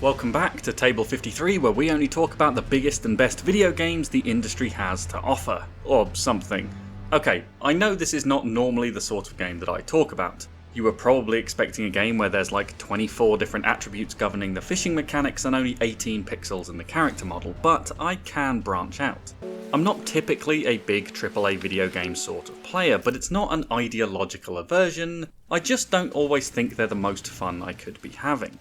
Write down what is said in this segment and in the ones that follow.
Welcome back to Table 53, where we only talk about the biggest and best video games the industry has to offer. Or something. Okay, I know this is not normally the sort of game that I talk about. You were probably expecting a game where there's like 24 different attributes governing the fishing mechanics and only 18 pixels in the character model, but I can branch out. I'm not typically a big AAA video game sort of player, but it's not an ideological aversion. I just don't always think they're the most fun I could be having.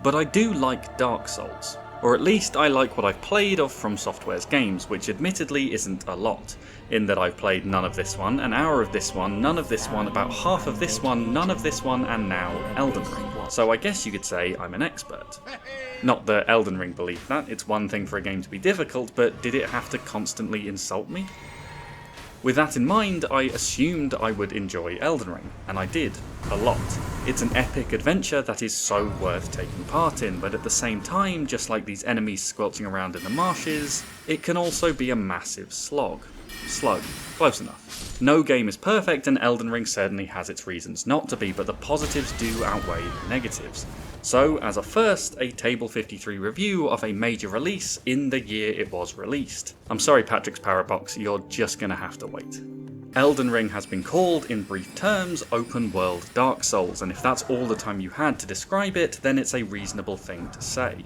But I do like Dark Souls, or at least I like what I've played of FromSoftware's games, which admittedly isn't a lot, in that I've played none of this one, an hour of this one, none of this one, about half of this one, none of this one, and now Elden Ring. So I guess you could say I'm an expert. Not that Elden Ring believed that, it's one thing for a game to be difficult, but did it have to constantly insult me? With that in mind, I assumed I would enjoy Elden Ring, and I did, a lot. It's an epic adventure that is so worth taking part in, but at the same time, just like these enemies squelching around in the marshes, it can also be a massive slog. Slug. Close enough. No game is perfect, and Elden Ring certainly has its reasons not to be, but the positives do outweigh the negatives. So, as a first, a Table 53 review of a major release in the year it was released. I'm sorry Patrick's Parabox, you're just gonna have to wait. Elden Ring has been called, in brief terms, open world Dark Souls, and if that's all the time you had to describe it, then it's a reasonable thing to say.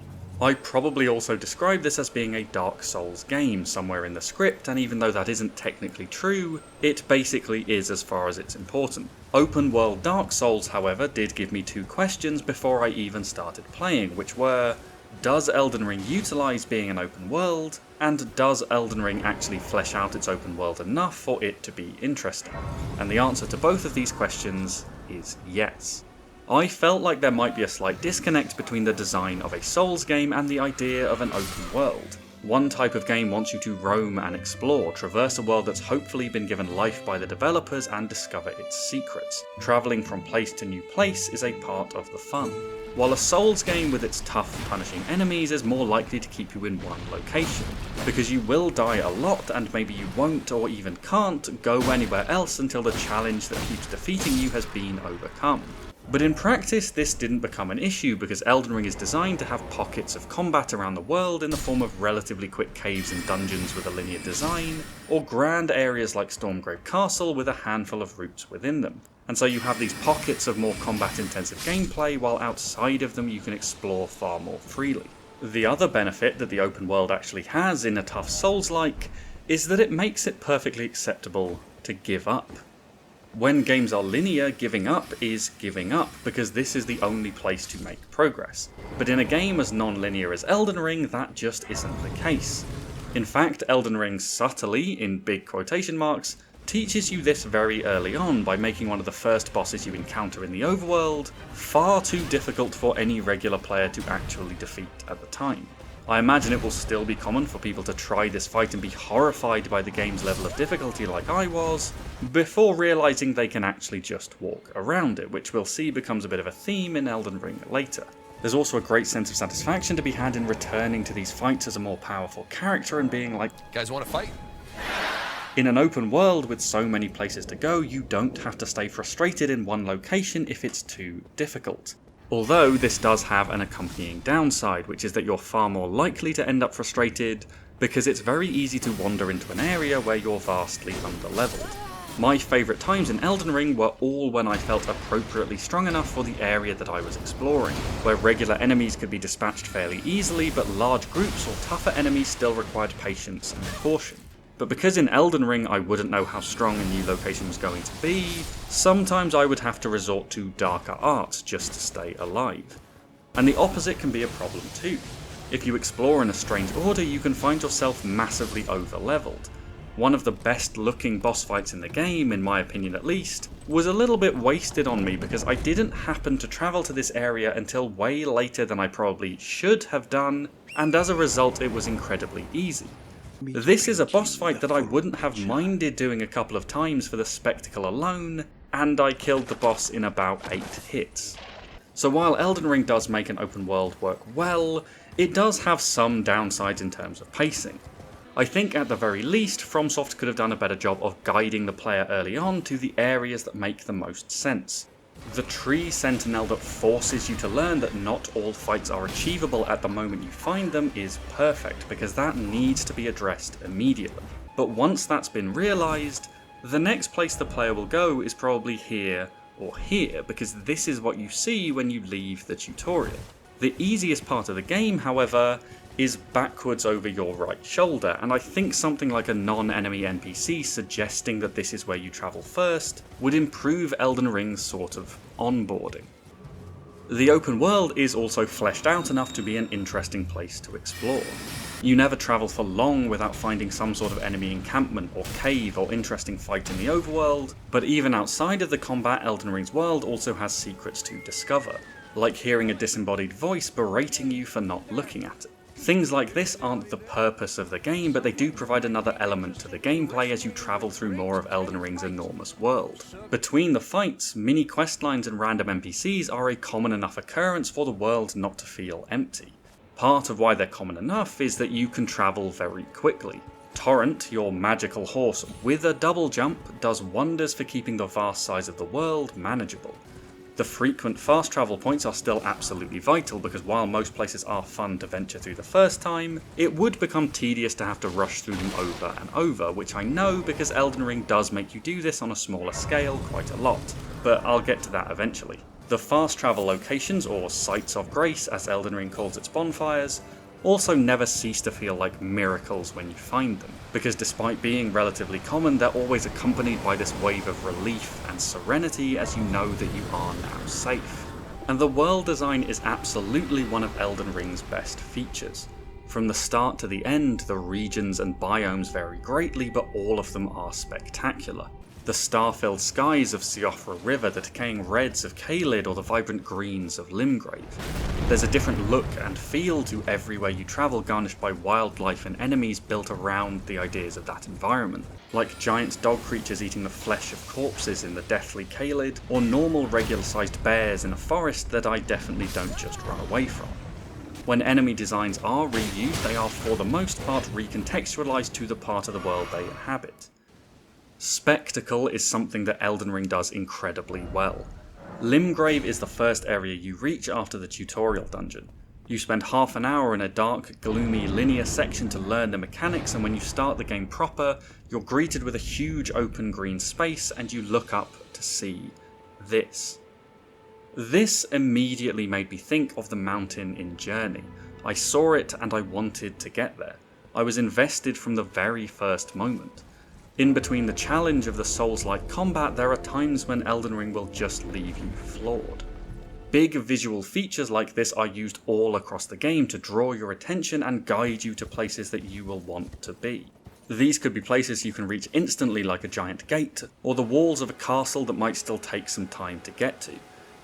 I probably also describe this as being a Dark Souls game somewhere in the script, and even though that isn't technically true, it basically is as far as it's important. Open world Dark Souls, however, did give me two questions before I even started playing, which were, does Elden Ring utilise being an open world, and does Elden Ring actually flesh out its open world enough for it to be interesting? And the answer to both of these questions is yes. I felt like there might be a slight disconnect between the design of a Souls game and the idea of an open world. One type of game wants you to roam and explore, traverse a world that's hopefully been given life by the developers and discover its secrets. Travelling from place to new place is a part of the fun. While a Souls game with its tough, punishing enemies is more likely to keep you in one location, because you will die a lot and maybe you won't or even can't go anywhere else until the challenge that keeps defeating you has been overcome. But in practice, this didn't become an issue because Elden Ring is designed to have pockets of combat around the world in the form of relatively quick caves and dungeons with a linear design, or grand areas like Stormgrave Castle with a handful of routes within them. And so you have these pockets of more combat-intensive gameplay, while outside of them you can explore far more freely. The other benefit that the open world actually has in a tough Souls-like is that it makes it perfectly acceptable to give up. When games are linear, giving up is giving up, because this is the only place to make progress. But in a game as non-linear as Elden Ring, that just isn't the case. In fact, Elden Ring subtly, in big quotation marks, teaches you this very early on by making one of the first bosses you encounter in the overworld far too difficult for any regular player to actually defeat at the time. I imagine it will still be common for people to try this fight and be horrified by the game's level of difficulty like I was, before realising they can actually just walk around it, which we'll see becomes a bit of a theme in Elden Ring later. There's also a great sense of satisfaction to be had in returning to these fights as a more powerful character and being like, "Guys wanna fight?" In an open world with so many places to go, you don't have to stay frustrated in one location if it's too difficult. Although this does have an accompanying downside, which is that you're far more likely to end up frustrated because it's very easy to wander into an area where you're vastly underleveled. My favourite times in Elden Ring were all when I felt appropriately strong enough for the area that I was exploring, where regular enemies could be dispatched fairly easily, but large groups or tougher enemies still required patience and caution. But because in Elden Ring I wouldn't know how strong a new location was going to be, sometimes I would have to resort to darker arts just to stay alive. And the opposite can be a problem too. If you explore in a strange order, you can find yourself massively over-leveled. One of the best looking boss fights in the game, in my opinion at least, was a little bit wasted on me because I didn't happen to travel to this area until way later than I probably should have done, and as a result it was incredibly easy. This is a boss fight that I wouldn't have minded doing a couple of times for the spectacle alone, and I killed the boss in about 8 hits. So while Elden Ring does make an open world work well, it does have some downsides in terms of pacing. I think at the very least, FromSoft could have done a better job of guiding the player early on to the areas that make the most sense. The tree sentinel that forces you to learn that not all fights are achievable at the moment you find them is perfect, because that needs to be addressed immediately. But once that's been realised, the next place the player will go is probably here or here, because this is what you see when you leave the tutorial. The easiest part of the game, however, is backwards over your right shoulder, and I think something like a non-enemy NPC suggesting that this is where you travel first would improve Elden Ring's sort of onboarding. The open world is also fleshed out enough to be an interesting place to explore. You never travel for long without finding some sort of enemy encampment or cave or interesting fight in the overworld, but even outside of the combat, Elden Ring's world also has secrets to discover, like hearing a disembodied voice berating you for not looking at it. Things like this aren't the purpose of the game, but they do provide another element to the gameplay as you travel through more of Elden Ring's enormous world. Between the fights, mini questlines and random NPCs are a common enough occurrence for the world not to feel empty. Part of why they're common enough is that you can travel very quickly. Torrent, your magical horse with a double jump, does wonders for keeping the vast size of the world manageable. The frequent fast travel points are still absolutely vital, because while most places are fun to venture through the first time, it would become tedious to have to rush through them over and over, which I know because Elden Ring does make you do this on a smaller scale quite a lot, but I'll get to that eventually. The fast travel locations, or sites of grace as Elden Ring calls its bonfires, also never cease to feel like miracles when you find them, because despite being relatively common, they're always accompanied by this wave of relief and serenity as you know that you are now safe. And the world design is absolutely one of Elden Ring's best features. From the start to the end, the regions and biomes vary greatly, but all of them are spectacular. The star-filled skies of Siofra River, the decaying reds of Caelid, or the vibrant greens of Limgrave. There's a different look and feel to everywhere you travel, garnished by wildlife and enemies built around the ideas of that environment, like giant dog creatures eating the flesh of corpses in the deathly Caelid, or normal regular-sized bears in a forest that I definitely don't just run away from. When enemy designs are reused, they are for the most part recontextualized to the part of the world they inhabit. Spectacle is something that Elden Ring does incredibly well. Limgrave is the first area you reach after the tutorial dungeon. You spend half an hour in a dark, gloomy, linear section to learn the mechanics, and when you start the game proper, you're greeted with a huge open green space and you look up to see this. This immediately made me think of the mountain in Journey. I saw it and I wanted to get there. I was invested from the very first moment. In between the challenge of the Souls-like combat, there are times when Elden Ring will just leave you floored. Big visual features like this are used all across the game to draw your attention and guide you to places that you will want to be. These could be places you can reach instantly, like a giant gate, or the walls of a castle that might still take some time to get to.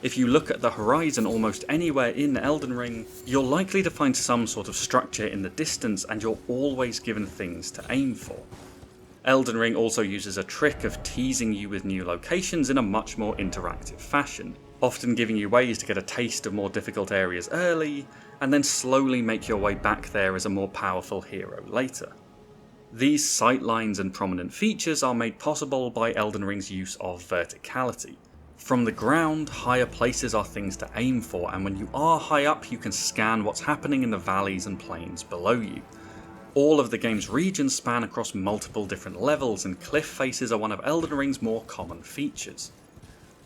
If you look at the horizon almost anywhere in Elden Ring, you're likely to find some sort of structure in the distance, and you're always given things to aim for. Elden Ring also uses a trick of teasing you with new locations in a much more interactive fashion, often giving you ways to get a taste of more difficult areas early, and then slowly make your way back there as a more powerful hero later. These sightlines and prominent features are made possible by Elden Ring's use of verticality. From the ground, higher places are things to aim for, and when you are high up you can scan what's happening in the valleys and plains below you. All of the game's regions span across multiple different levels, and cliff faces are one of Elden Ring's more common features.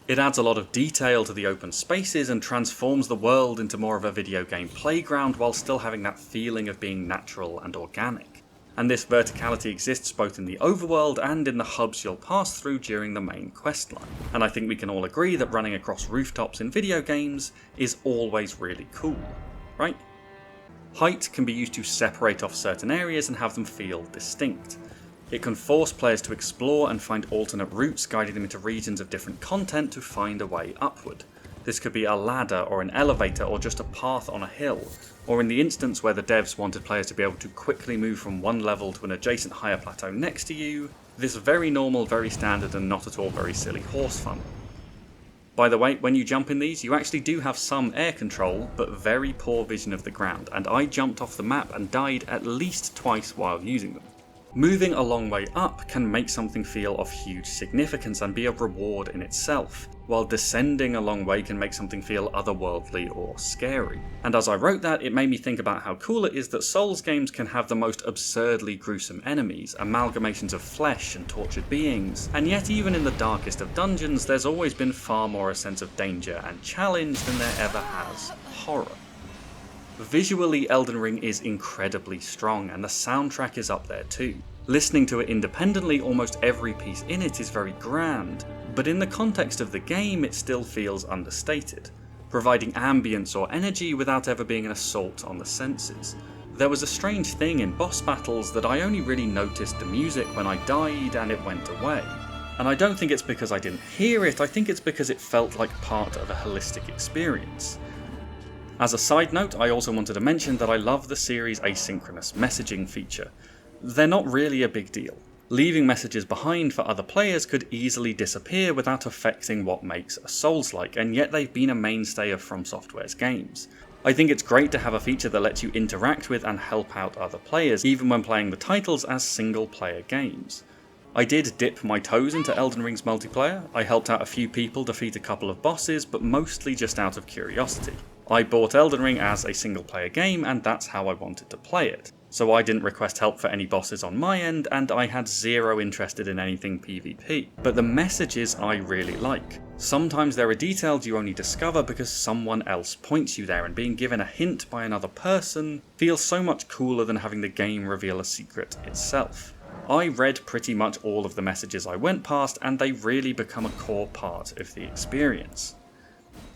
It adds a lot of detail to the open spaces and transforms the world into more of a video game playground while still having that feeling of being natural and organic. And this verticality exists both in the overworld and in the hubs you'll pass through during the main questline. And I think we can all agree that running across rooftops in video games is always really cool, right? Height can be used to separate off certain areas and have them feel distinct. It can force players to explore and find alternate routes, guiding them into regions of different content to find a way upward. This could be a ladder or an elevator or just a path on a hill, or in the instance where the devs wanted players to be able to quickly move from one level to an adjacent higher plateau next to you, this very normal, very standard and not at all very silly horse funnel. By the way, when you jump in these, you actually do have some air control, but very poor vision of the ground, and I jumped off the map and died at least twice while using them. Moving a long way up can make something feel of huge significance and be a reward in itself. while descending a long way can make something feel otherworldly or scary. And as I wrote that, it made me think about how cool it is that Souls games can have the most absurdly gruesome enemies, amalgamations of flesh and tortured beings, and yet even in the darkest of dungeons there's always been far more a sense of danger and challenge than there ever has horror. Visually, Elden Ring is incredibly strong, and the soundtrack is up there too. Listening to it independently, almost every piece in it is very grand, but in the context of the game it still feels understated, providing ambience or energy without ever being an assault on the senses. There was a strange thing in boss battles that I only really noticed the music when I died and it went away. And I don't think it's because I didn't hear it, I think it's because it felt like part of a holistic experience. As a side note, I also wanted to mention that I love the series' asynchronous messaging feature. They're not really a big deal. Leaving messages behind for other players could easily disappear without affecting what makes a Souls-like, and yet they've been a mainstay of FromSoftware's games. I think it's great to have a feature that lets you interact with and help out other players, even when playing the titles as single-player games. I did dip my toes into Elden Ring's multiplayer. I helped out a few people defeat a couple of bosses, but mostly just out of curiosity. I bought Elden Ring as a single player game, and that's how I wanted to play it. So I didn't request help for any bosses on my end, and I had zero interest in anything PvP. But the messages I really like. Sometimes there are details you only discover because someone else points you there, and being given a hint by another person feels so much cooler than having the game reveal a secret itself. I read pretty much all of the messages I went past, and they really become a core part of the experience.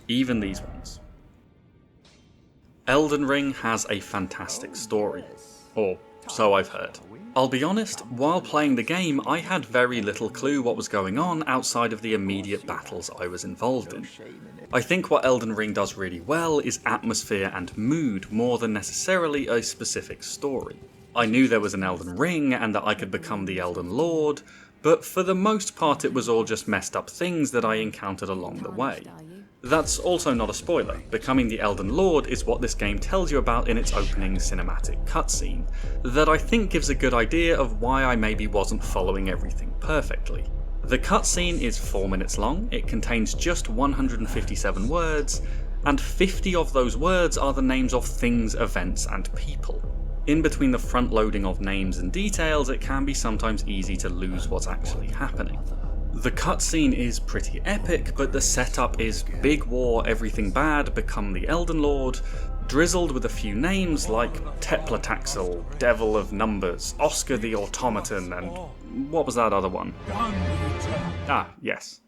Even these ones. Elden Ring has a fantastic story. Or so I've heard. I'll be honest, while playing the game I had very little clue what was going on outside of the immediate battles I was involved in. I think what Elden Ring does really well is atmosphere and mood more than necessarily a specific story. I knew there was an Elden Ring and that I could become the Elden Lord, but for the most part it was all just messed up things that I encountered along the way. That's also not a spoiler. Becoming the Elden Lord is what this game tells you about in its opening cinematic cutscene, that I think gives a good idea of why I maybe wasn't following everything perfectly. The cutscene is 4 minutes long, it contains just 157 words, and 50 of those words are the names of things, events, and people. In between the front loading of names and details, it can be sometimes easy to lose what's actually happening. The cutscene is pretty epic, but the setup is big war, everything bad, become the Elden Lord, drizzled with a few names like Teplataxel, Devil of Numbers, Oscar the Automaton, and what was that other one? Ah, yes.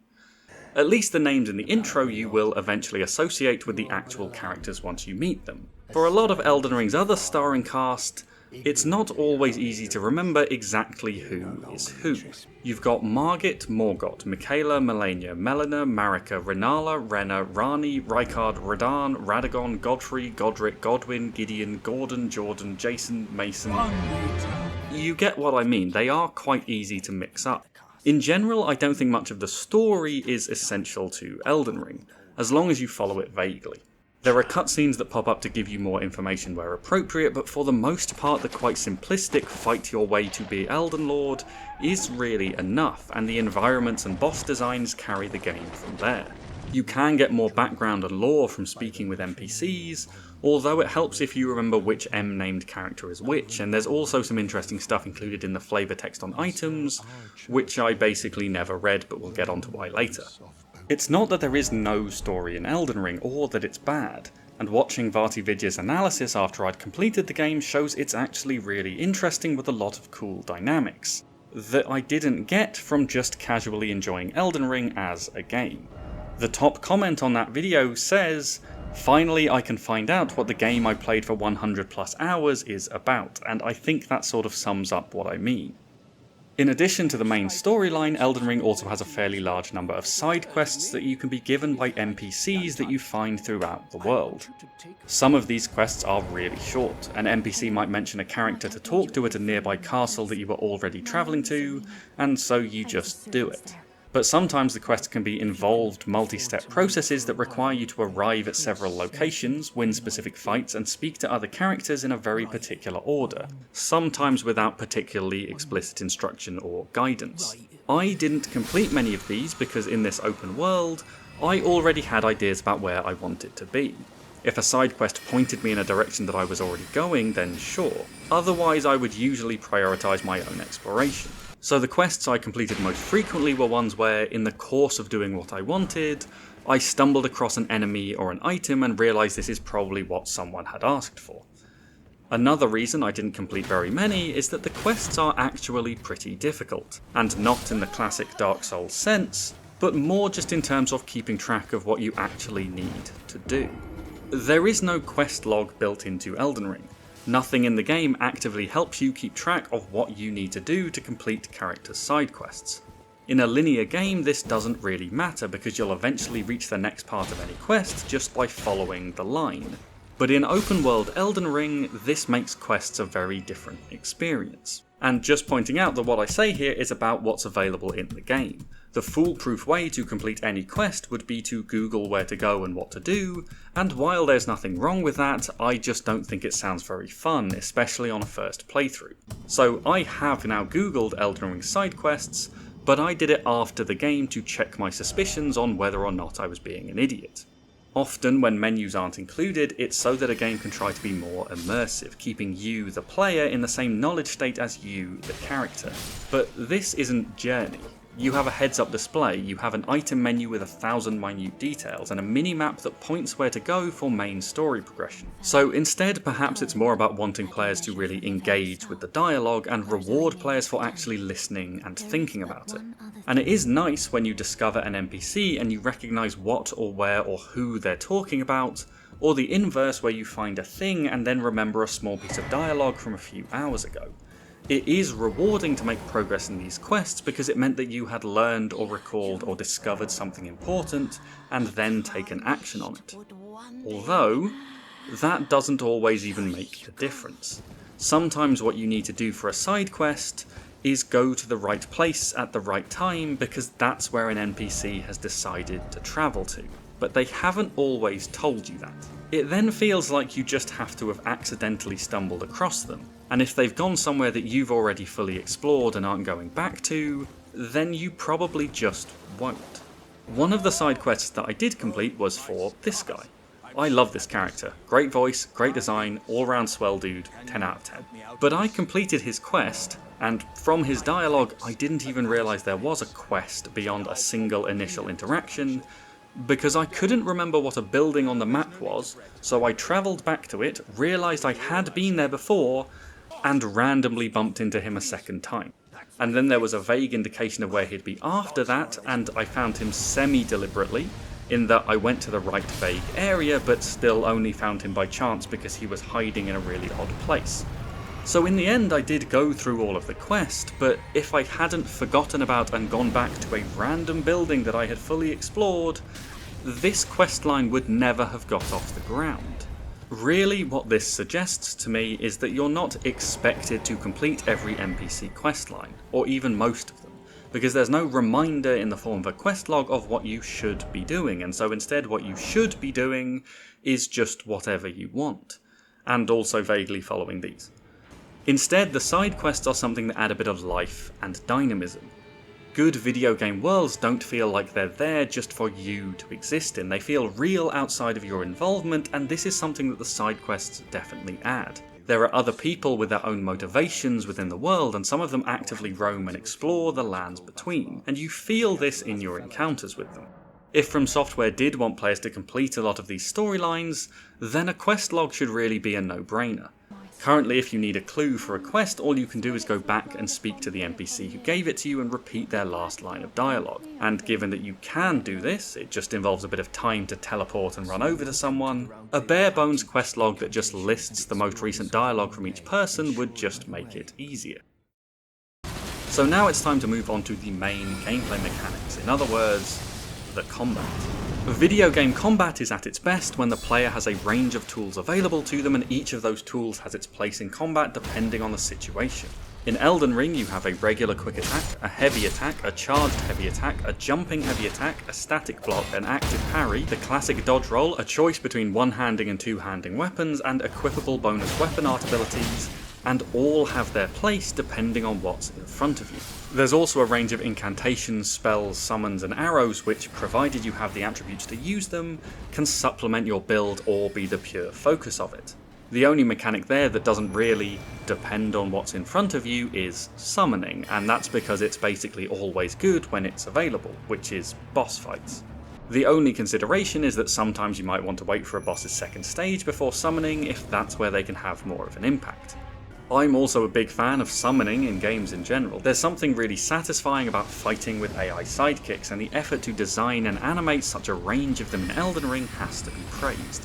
At least the names in the intro you will eventually associate with the actual characters once you meet them. For a lot of Elden Ring's other starring cast, it's not always easy to remember exactly who is who. You've got Margit, Morgott, Michaela, Melania, Melina, Marika, Renala, Rena, Rani, Rykard, Radan, Radagon, Godfrey, Godric, Godwin, Gideon, Gordon, Jordan, Jason, Mason. You get what I mean, they are quite easy to mix up. In general, I don't think much of the story is essential to Elden Ring, as long as you follow it vaguely. There are cutscenes that pop up to give you more information where appropriate, but for the most part the quite simplistic fight your way to be Elden Lord is really enough, and the environments and boss designs carry the game from there. You can get more background and lore from speaking with NPCs, although it helps if you remember which M-named character is which, and there's also some interesting stuff included in the flavour text on items, which I basically never read but will get onto why later. It's not that there is no story in Elden Ring, or that it's bad, and watching VartiVidya's analysis after I'd completed the game shows it's actually really interesting with a lot of cool dynamics, that I didn't get from just casually enjoying Elden Ring as a game. The top comment on that video says, "Finally I can find out what the game I played for 100 plus hours is about," and I think that sort of sums up what I mean. In addition to the main storyline, Elden Ring also has a fairly large number of side quests that you can be given by NPCs that you find throughout the world. Some of these quests are really short. An NPC might mention a character to talk to at a nearby castle that you were already travelling to, and so you just do it. But sometimes the quests can be involved multi-step processes that require you to arrive at several locations, win specific fights, and speak to other characters in a very particular order, sometimes without particularly explicit instruction or guidance. I didn't complete many of these because in this open world, I already had ideas about where I wanted to be. If a side quest pointed me in a direction that I was already going, then sure. Otherwise, I would usually prioritise my own exploration. So the quests I completed most frequently were ones where, in the course of doing what I wanted, I stumbled across an enemy or an item and realised this is probably what someone had asked for. Another reason I didn't complete very many is that the quests are actually pretty difficult, and not in the classic Dark Souls sense, but more just in terms of keeping track of what you actually need to do. There is no quest log built into Elden Ring. Nothing in the game actively helps you keep track of what you need to do to complete characters' side quests. In a linear game, this doesn't really matter because you'll eventually reach the next part of any quest just by following the line. But in open world Elden Ring, this makes quests a very different experience. And just pointing out that what I say here is about what's available in the game. The foolproof way to complete any quest would be to Google where to go and what to do, and while there's nothing wrong with that, I just don't think it sounds very fun, especially on a first playthrough. So I have now Googled Elden Ring side quests, but I did it after the game to check my suspicions on whether or not I was being an idiot. Often when menus aren't included, it's so that a game can try to be more immersive, keeping you, the player, in the same knowledge state as you, the character. But this isn't Journey. You have a heads-up display, you have an item menu with 1,000 minute details, and a mini-map that points where to go for main story progression. So instead, perhaps it's more about wanting players to really engage with the dialogue and reward players for actually listening and thinking about it. And it is nice when you discover an NPC and you recognise what or where or who they're talking about, or the inverse where you find a thing and then remember a small piece of dialogue from a few hours ago. It is rewarding to make progress in these quests because it meant that you had learned or recalled or discovered something important and then taken action on it. Although, that doesn't always even make a difference. Sometimes what you need to do for a side quest is go to the right place at the right time because that's where an NPC has decided to travel to. But they haven't always told you that. It then feels like you just have to have accidentally stumbled across them, and if they've gone somewhere that you've already fully explored and aren't going back to, then you probably just won't. One of the side quests that I did complete was for this guy. I love this character. Great voice, great design, all-round swell dude, 10 out of 10. But I completed his quest, and from his dialogue I didn't even realise there was a quest beyond a single initial interaction, because I couldn't remember what a building on the map was, so I travelled back to it, realised I had been there before, and randomly bumped into him a second time. And then there was a vague indication of where he'd be after that, and I found him semi-deliberately, in that I went to the right vague area, but still only found him by chance because he was hiding in a really odd place. So in the end I did go through all of the quest, but if I hadn't forgotten about and gone back to a random building that I had fully explored, this questline would never have got off the ground. Really, what this suggests to me is that you're not expected to complete every NPC questline, or even most of them, because there's no reminder in the form of a quest log of what you should be doing, and so instead what you should be doing is just whatever you want, and also vaguely following these. Instead, the side quests are something that add a bit of life and dynamism. Good video game worlds don't feel like they're there just for you to exist in, they feel real outside of your involvement, and this is something that the side quests definitely add. There are other people with their own motivations within the world, and some of them actively roam and explore the lands between, and you feel this in your encounters with them. If FromSoftware did want players to complete a lot of these storylines, then a quest log should really be a no-brainer. Currently, if you need a clue for a quest, all you can do is go back and speak to the NPC who gave it to you and repeat their last line of dialogue. And given that you can do this, it just involves a bit of time to teleport and run over to someone, a bare bones quest log that just lists the most recent dialogue from each person would just make it easier. So now it's time to move on to the main gameplay mechanics, in other words, the combat. Video game combat is at its best when the player has a range of tools available to them, and each of those tools has its place in combat depending on the situation. In Elden Ring you have a regular quick attack, a heavy attack, a charged heavy attack, a jumping heavy attack, a static block, an active parry, the classic dodge roll, a choice between one-handing and two-handing weapons, and equipable bonus weapon art abilities, and all have their place depending on what's in front of you. There's also a range of incantations, spells, summons and arrows which, provided you have the attributes to use them, can supplement your build or be the pure focus of it. The only mechanic there that doesn't really depend on what's in front of you is summoning, and that's because it's basically always good when it's available, which is boss fights. The only consideration is that sometimes you might want to wait for a boss's second stage before summoning if that's where they can have more of an impact. I'm also a big fan of summoning in games in general. There's something really satisfying about fighting with AI sidekicks, and the effort to design and animate such a range of them in Elden Ring has to be praised.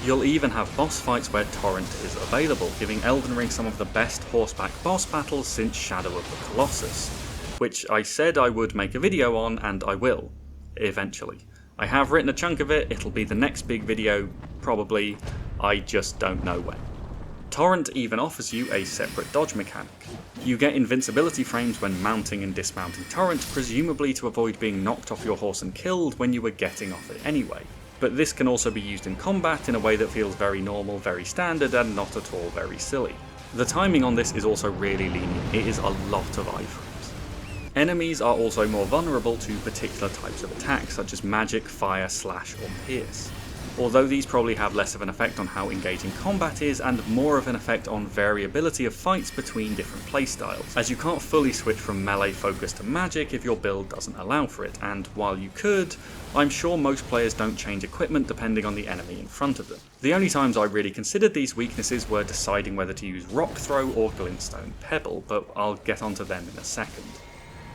You'll even have boss fights where Torrent is available, giving Elden Ring some of the best horseback boss battles since Shadow of the Colossus, which I said I would make a video on, and I will, eventually. I have written a chunk of it, it'll be the next big video, probably, I just don't know when. Torrent even offers you a separate dodge mechanic. You get invincibility frames when mounting and dismounting Torrent, presumably to avoid being knocked off your horse and killed when you were getting off it anyway. But this can also be used in combat in a way that feels very normal, very standard, and not at all very silly. The timing on this is also really lenient, it is a lot of iframes. Enemies are also more vulnerable to particular types of attacks, such as magic, fire, slash, or pierce. Although these probably have less of an effect on how engaging combat is, and more of an effect on variability of fights between different playstyles, as you can't fully switch from melee focus to magic if your build doesn't allow for it, and while you could, I'm sure most players don't change equipment depending on the enemy in front of them. The only times I really considered these weaknesses were deciding whether to use Rock Throw or Glintstone Pebble, but I'll get onto them in a second.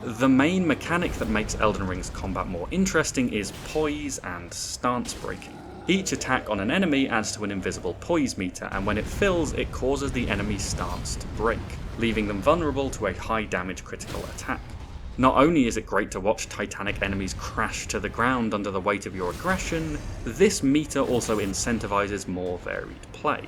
The main mechanic that makes Elden Ring's combat more interesting is poise and stance breaking. Each attack on an enemy adds to an invisible poise meter, and when it fills, it causes the enemy's stance to break, leaving them vulnerable to a high damage critical attack. Not only is it great to watch titanic enemies crash to the ground under the weight of your aggression, this meter also incentivizes more varied play.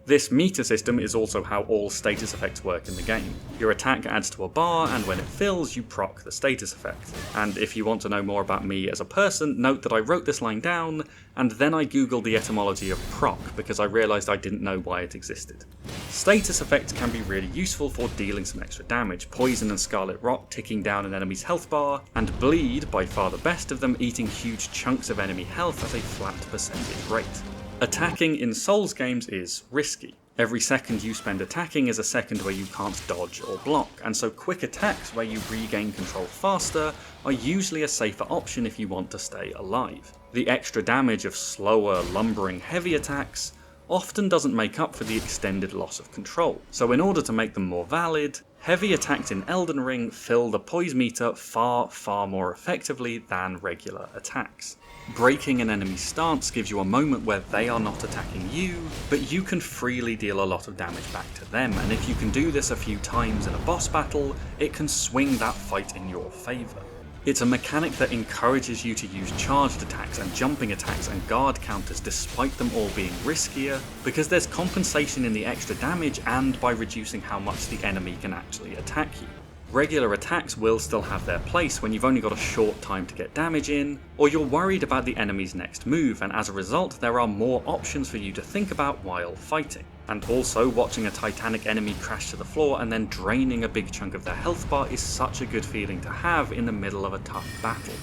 This meter system is also how all status effects work in the game. Your attack adds to a bar, and when it fills, you proc the status effect. And if you want to know more about me as a person, note that I wrote this line down, and then I googled the etymology of proc because I realised I didn't know why it existed. Status effects can be really useful for dealing some extra damage, poison and scarlet rot ticking down an enemy's health bar, and bleed, by far the best of them, eating huge chunks of enemy health at a flat percentage rate. Attacking in Souls games is risky. Every second you spend attacking is a second where you can't dodge or block, and so quick attacks where you regain control faster are usually a safer option if you want to stay alive. The extra damage of slower, lumbering, heavy attacks often doesn't make up for the extended loss of control, so in order to make them more valid, heavy attacks in Elden Ring fill the poise meter far more effectively than regular attacks. Breaking an enemy's stance gives you a moment where they are not attacking you, but you can freely deal a lot of damage back to them, and if you can do this a few times in a boss battle, it can swing that fight in your favour. It's a mechanic that encourages you to use charged attacks and jumping attacks and guard counters despite them all being riskier, because there's compensation in the extra damage and by reducing how much the enemy can actually attack you. Regular attacks will still have their place when you've only got a short time to get damage in, or you're worried about the enemy's next move, and as a result there are more options for you to think about while fighting. And also, watching a titanic enemy crash to the floor and then draining a big chunk of their health bar is such a good feeling to have in the middle of a tough battle.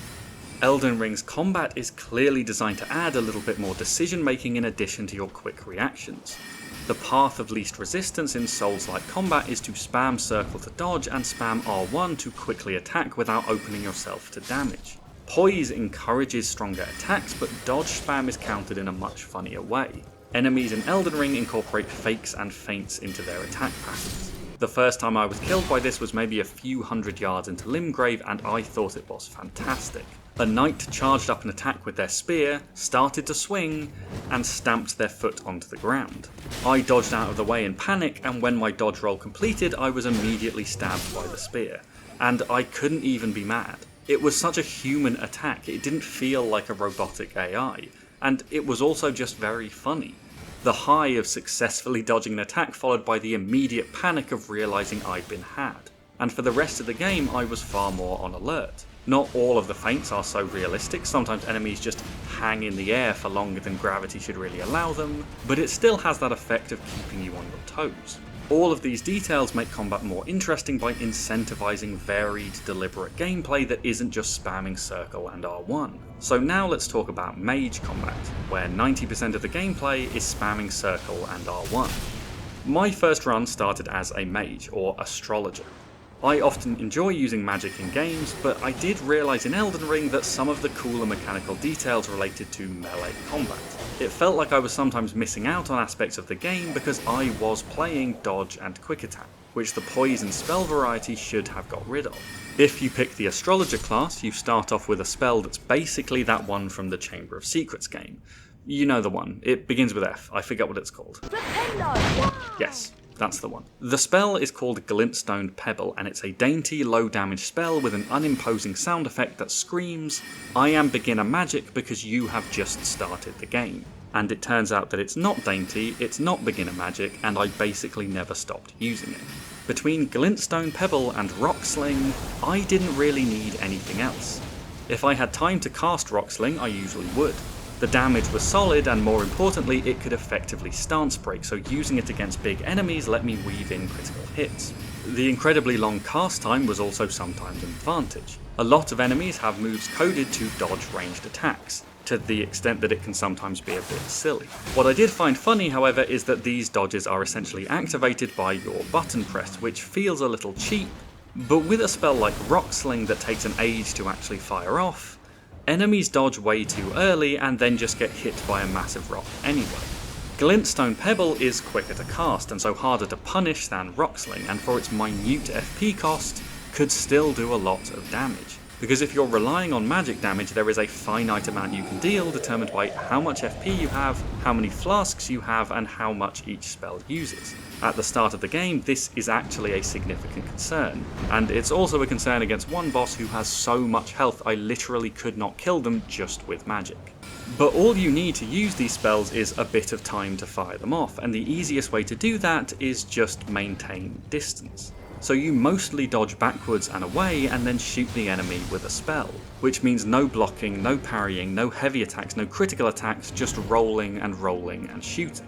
Elden Ring's combat is clearly designed to add a little bit more decision making in addition to your quick reactions. The path of least resistance in Souls-like combat is to spam circle to dodge and spam R1 to quickly attack without opening yourself to damage. Poise encourages stronger attacks, but dodge spam is countered in a much funnier way. Enemies in Elden Ring incorporate fakes and feints into their attack patterns. The first time I was killed by this was maybe a few hundred yards into Limgrave, and I thought it was fantastic. A knight charged up an attack with their spear, started to swing, and stamped their foot onto the ground. I dodged out of the way in panic, and when my dodge roll completed, I was immediately stabbed by the spear. And I couldn't even be mad. It was such a human attack, it didn't feel like a robotic AI, and it was also just very funny. The high of successfully dodging an attack followed by the immediate panic of realising I'd been had. And for the rest of the game, I was far more on alert. Not all of the feints are so realistic, sometimes enemies just hang in the air for longer than gravity should really allow them, but it still has that effect of keeping you on your toes. All of these details make combat more interesting by incentivizing varied, deliberate gameplay that isn't just spamming circle and R1. So now let's talk about mage combat, where 90% of the gameplay is spamming circle and R1. My first run started as a mage, or astrologer. I often enjoy using magic in games, but I did realise in Elden Ring that some of the cooler mechanical details related to melee combat. It felt like I was sometimes missing out on aspects of the game because I was playing dodge and quick attack, which the poison spell variety should have got rid of. If you pick the astrologer class, you start off with a spell that's basically that one from the Chamber of Secrets game. You know the one, it begins with F, I forget what it's called. Yes. That's the one. The spell is called Glintstone Pebble, and it's a dainty, low damage spell with an unimposing sound effect that screams, "I am beginner magic because you have just started the game." And it turns out that it's not dainty, it's not beginner magic, and I basically never stopped using it. Between Glintstone Pebble and Rock Sling, I didn't really need anything else. If I had time to cast Rock Sling, I usually would. The damage was solid, and more importantly, it could effectively stance break, so using it against big enemies let me weave in critical hits. The incredibly long cast time was also sometimes an advantage. A lot of enemies have moves coded to dodge ranged attacks, to the extent that it can sometimes be a bit silly. What I did find funny, however, is that these dodges are essentially activated by your button press, which feels a little cheap, but with a spell like Rock Sling that takes an age to actually fire off, enemies dodge way too early and then just get hit by a massive rock anyway. Glintstone Pebble is quicker to cast and so harder to punish than Rock Sling, and for its minute FP cost, could still do a lot of damage. Because if you're relying on magic damage, there is a finite amount you can deal determined by how much FP you have, how many flasks you have, and how much each spell uses. At the start of the game, this is actually a significant concern, and it's also a concern against one boss who has so much health I literally could not kill them just with magic. But all you need to use these spells is a bit of time to fire them off, and the easiest way to do that is just maintain distance. So you mostly dodge backwards and away and then shoot the enemy with a spell, which means no blocking, no parrying, no heavy attacks, no critical attacks, just rolling and shooting.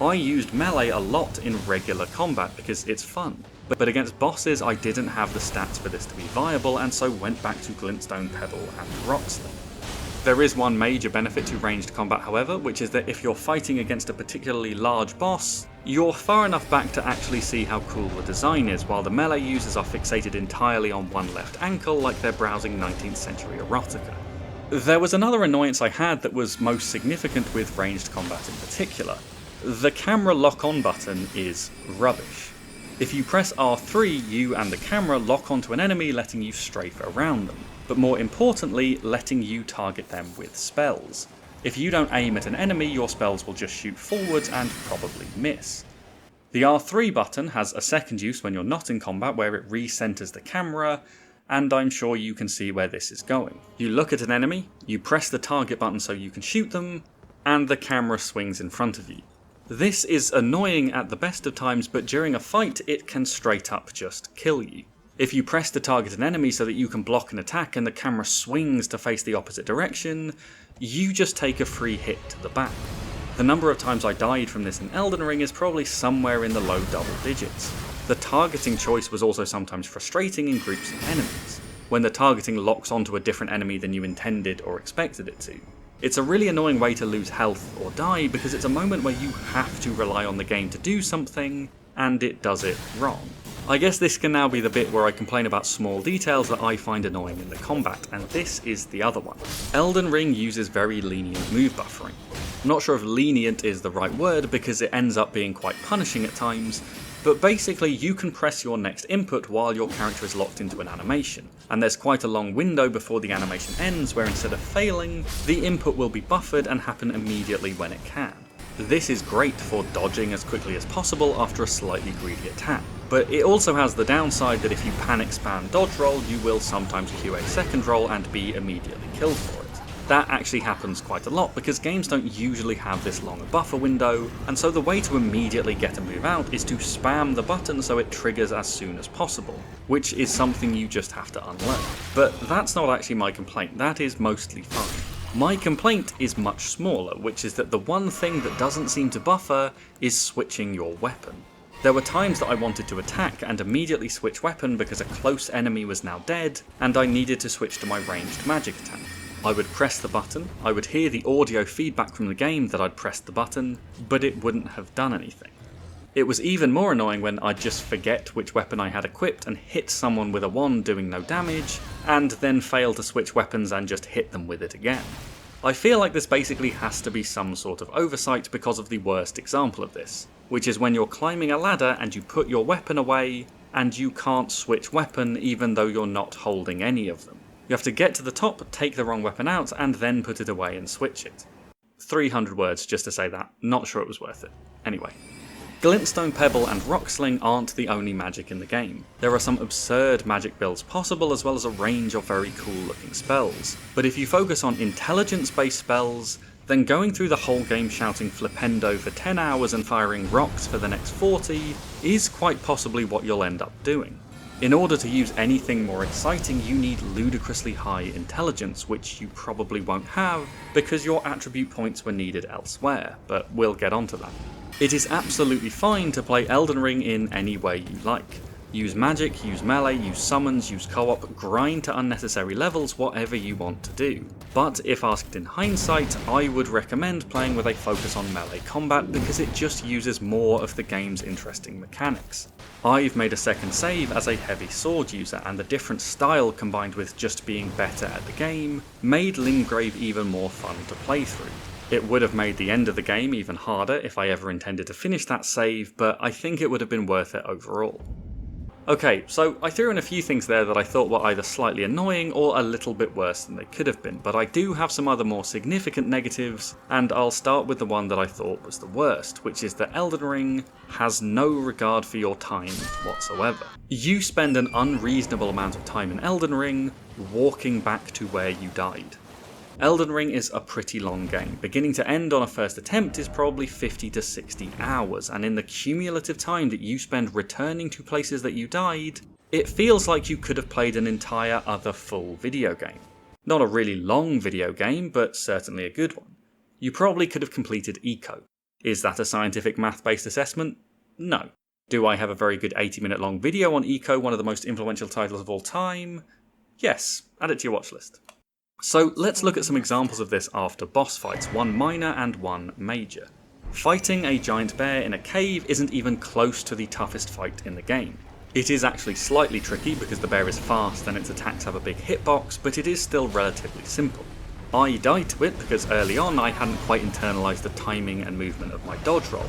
I used melee a lot in regular combat because it's fun, but against bosses I didn't have the stats for this to be viable, and so went back to Glintstone Pebble and Rock Sling. There is one major benefit to ranged combat, however, which is that if you're fighting against a particularly large boss, you're far enough back to actually see how cool the design is, while the melee users are fixated entirely on one left ankle like they're browsing 19th century erotica. There was another annoyance I had that was most significant with ranged combat in particular. The camera lock-on button is rubbish. If you press R3, you and the camera lock onto an enemy, letting you strafe around them, but more importantly, letting you target them with spells. If you don't aim at an enemy, your spells will just shoot forwards and probably miss. The R3 button has a second use when you're not in combat, where it recenters the camera, and I'm sure you can see where this is going. You look at an enemy, you press the target button so you can shoot them, and the camera swings in front of you. This is annoying at the best of times, but during a fight it can straight up just kill you. If you press to target an enemy so that you can block an attack and the camera swings to face the opposite direction, you just take a free hit to the back. The number of times I died from this in Elden Ring is probably somewhere in the low double digits. The targeting choice was also sometimes frustrating in groups of enemies, when the targeting locks onto a different enemy than you intended or expected it to. It's a really annoying way to lose health or die because it's a moment where you have to rely on the game to do something, and it does it wrong. I guess this can now be the bit where I complain about small details that I find annoying in the combat, and this is the other one. Elden Ring uses very lenient move buffering. I'm not sure if lenient is the right word because it ends up being quite punishing at times, but basically you can press your next input while your character is locked into an animation, and there's quite a long window before the animation ends where instead of failing, the input will be buffered and happen immediately when it can. This is great for dodging as quickly as possible after a slightly greedy attack, but it also has the downside that if you panic spam dodge roll, you will sometimes queue a second roll and be immediately killed for it. That actually happens quite a lot because games don't usually have this long a buffer window, and so the way to immediately get a move out is to spam the button so it triggers as soon as possible, which is something you just have to unlearn. But that's not actually my complaint, that is mostly fine. My complaint is much smaller, which is that the one thing that doesn't seem to buffer is switching your weapon. There were times that I wanted to attack and immediately switch weapon because a close enemy was now dead, and I needed to switch to my ranged magic attack. I would press the button, I would hear the audio feedback from the game that I'd pressed the button, but it wouldn't have done anything. It was even more annoying when I'd just forget which weapon I had equipped and hit someone with a wand doing no damage, and then fail to switch weapons and just hit them with it again. I feel like this basically has to be some sort of oversight because of the worst example of this, which is when you're climbing a ladder and you put your weapon away, and you can't switch weapon even though you're not holding any of them. You have to get to the top, take the wrong weapon out, and then put it away and switch it. 300 words just to say that, not sure it was worth it. Anyway. Glintstone Pebble and Rock Sling aren't the only magic in the game. There are some absurd magic builds possible as well as a range of very cool looking spells. But if you focus on intelligence based spells, then going through the whole game shouting Flipendo for 10 hours and firing rocks for the next 40 is quite possibly what you'll end up doing. In order to use anything more exciting, you need ludicrously high intelligence, which you probably won't have because your attribute points were needed elsewhere, but we'll get onto that. It is absolutely fine to play Elden Ring in any way you like. Use magic, use melee, use summons, use co-op, grind to unnecessary levels, whatever you want to do. But if asked in hindsight, I would recommend playing with a focus on melee combat because it just uses more of the game's interesting mechanics. I've made a second save as a heavy sword user, and the different style combined with just being better at the game made Limgrave even more fun to play through. It would have made the end of the game even harder if I ever intended to finish that save, but I think it would have been worth it overall. Okay, so I threw in a few things there that I thought were either slightly annoying or a little bit worse than they could have been, but I do have some other more significant negatives, and I'll start with the one that I thought was the worst, which is that Elden Ring has no regard for your time whatsoever. You spend an unreasonable amount of time in Elden Ring walking back to where you died. Elden Ring is a pretty long game. Beginning to end on a first attempt is probably 50 to 60 hours, and in the cumulative time that you spend returning to places that you died, it feels like you could have played an entire other full video game. Not a really long video game, but certainly a good one. You probably could have completed Eco. Is that a scientific math-based assessment? No. Do I have a very good 80-minute long video on Eco, one of the most influential titles of all time? Yes, add it to your watch list. So let's look at some examples of this after boss fights, one minor and one major. Fighting a giant bear in a cave isn't even close to the toughest fight in the game. It is actually slightly tricky because the bear is fast and its attacks have a big hitbox, but it is still relatively simple. I died to it because early on I hadn't quite internalised the timing and movement of my dodge roll.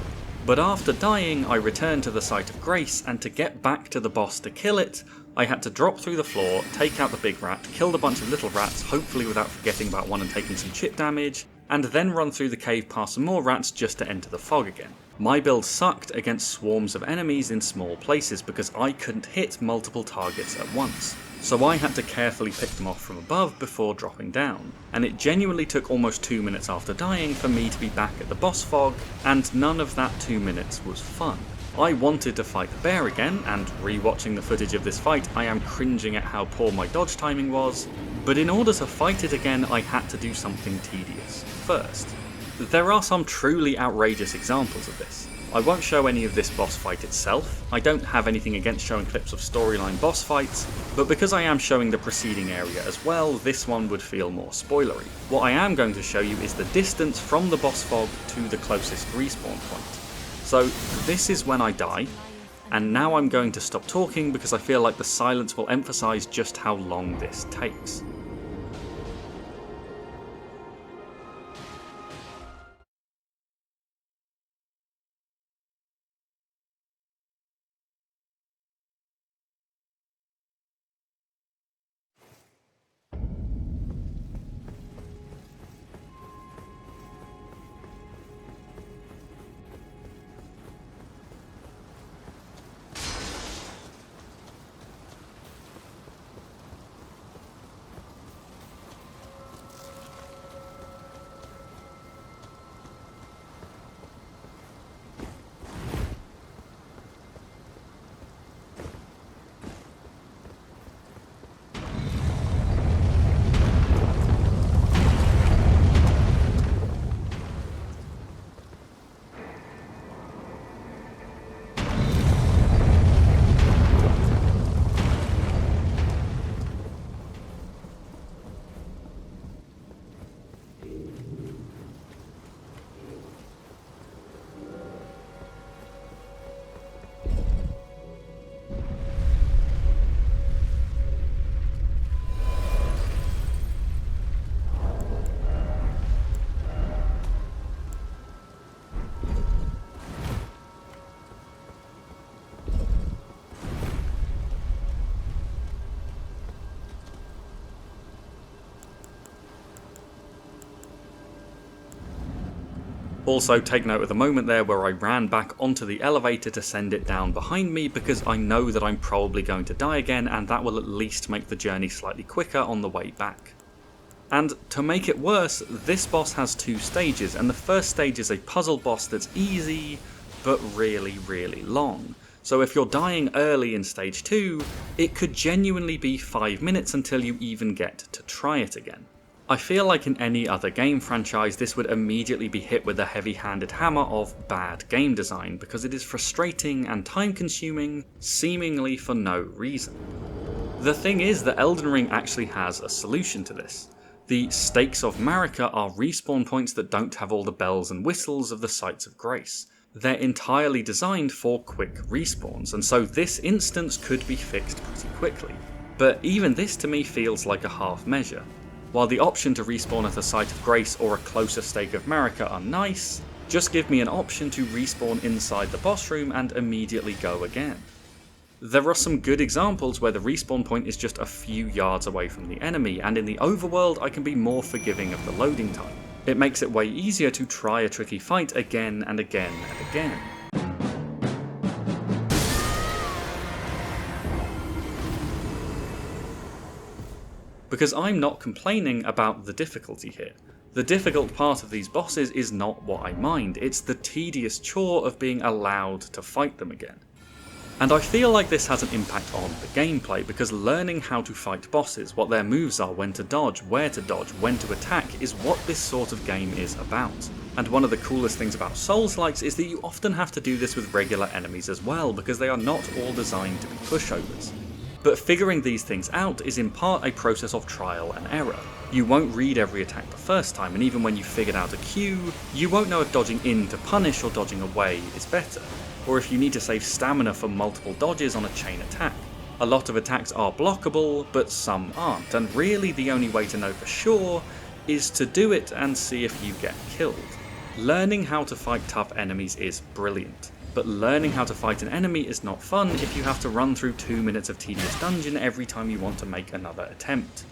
But after dying, I returned to the Site of Grace, and to get back to the boss to kill it, I had to drop through the floor, take out the big rat, kill a bunch of little rats, hopefully without forgetting about one and taking some chip damage, and then run through the cave past some more rats just to enter the fog again. My build sucked against swarms of enemies in small places because I couldn't hit multiple targets at once. So I had to carefully pick them off from above before dropping down, and it genuinely took almost 2 minutes after dying for me to be back at the boss fog, and none of that 2 minutes was fun. I wanted to fight the bear again, and re-watching the footage of this fight I am cringing at how poor my dodge timing was, but in order to fight it again I had to do something tedious first. There are some truly outrageous examples of this. I won't show any of this boss fight itself. I don't have anything against showing clips of storyline boss fights, but because I am showing the preceding area as well, this one would feel more spoilery. What I am going to show you is the distance from the boss fog to the closest respawn point. So this is when I die, and now I'm going to stop talking because I feel like the silence will emphasise just how long this takes. Also, take note of the moment there where I ran back onto the elevator to send it down behind me, because I know that I'm probably going to die again, and that will at least make the journey slightly quicker on the way back. And to make it worse, this boss has 2 stages, and the first stage is a puzzle boss that's easy, but really, really long. So if you're dying early in stage 2, it could genuinely be 5 minutes until you even get to try it again. I feel like in any other game franchise this would immediately be hit with a heavy-handed hammer of bad game design, because it is frustrating and time-consuming, seemingly for no reason. The thing is that Elden Ring actually has a solution to this. The Stakes of Marika are respawn points that don't have all the bells and whistles of the Sites of Grace. They're entirely designed for quick respawns, and so this instance could be fixed pretty quickly. But even this to me feels like a half measure. While the option to respawn at a Site of Grace or a closer Stake of Marika are nice, just give me an option to respawn inside the boss room and immediately go again. There are some good examples where the respawn point is just a few yards away from the enemy, and in the overworld I can be more forgiving of the loading time. It makes it way easier to try a tricky fight again and again and again. Because I'm not complaining about the difficulty here. The difficult part of these bosses is not what I mind, it's the tedious chore of being allowed to fight them again. And I feel like this has an impact on the gameplay, because learning how to fight bosses, what their moves are, when to dodge, where to dodge, when to attack, is what this sort of game is about. And one of the coolest things about Souls-likes is that you often have to do this with regular enemies as well, because they are not all designed to be pushovers. But figuring these things out is in part a process of trial and error. You won't read every attack the first time, and even when you've figured out a cue, you won't know if dodging in to punish or dodging away is better, or if you need to save stamina for multiple dodges on a chain attack. A lot of attacks are blockable, but some aren't, and really the only way to know for sure is to do it and see if you get killed. Learning how to fight tough enemies is brilliant, but learning how to fight an enemy is not fun if you have to run through 2 minutes of tedious dungeon every time you want to make another attempt.